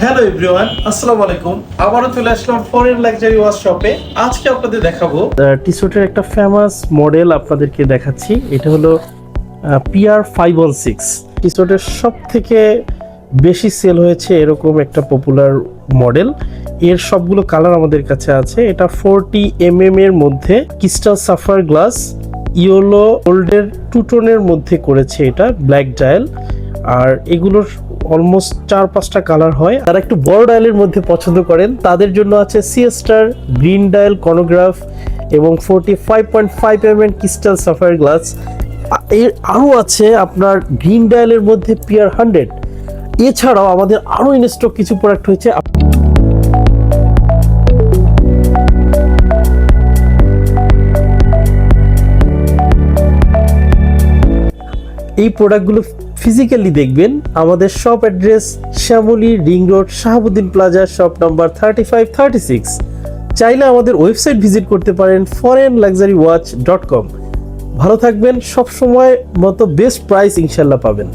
Hello everyone, আসসালামু আলাইকুম। আবারও চলে আসলাম ফরেন লাক্সারি ওয়াচ শপে। আজকে আপনাদের দেখাবো টি-শার্টের একটা ফেমাস মডেল আপনাদেরকে দেখাচ্ছি। এটা হলো PR516। টি-শার্টের সব থেকে বেশি সেল হয়েছে এরকম একটা পপুলার মডেল। এর সবগুলো কালার আমাদের কাছে আছে। এটা 40mm এর মধ্যে ক্রিস্টাল সাফায়ার গ্লাস ইয়েলো গোল্ডের টু টোনের মধ্যে করেছে, এটা ব্ল্যাক ডায়াল। আর এগুলোর অলমোস্ট 4-5টা কালার হয়। তারা একটু বড় ডায়ালের মধ্যে পছন্দ করেন, তাদের জন্য আছে সিএস্টার গ্রিন ডায়াল কনোগ্রাফ এবং 45.5mm ক্রিস্টাল সাফায়ার গ্লাস। এর আরও আছে আপনার গ্রিন ডায়ালের মধ্যে PR100। এছাড়াও আমাদের আরও ইনস্টক কিছু প্রোডাক্ট হয়েছে। এই প্রোডাক্টগুলো ফিজিক্যালি দেখবেন। আমাদের shop address Shyamoli ring road Shahabuddin plaza, shop number 3536। চাইলে আমাদের ওয়েবসাইট ভিজিট করতে পারেন foreignluxurywatch.com। ভালো থাকবেন, সব সময় মতো বেস্ট প্রাইস ইনশাল্লাহ পাবেন।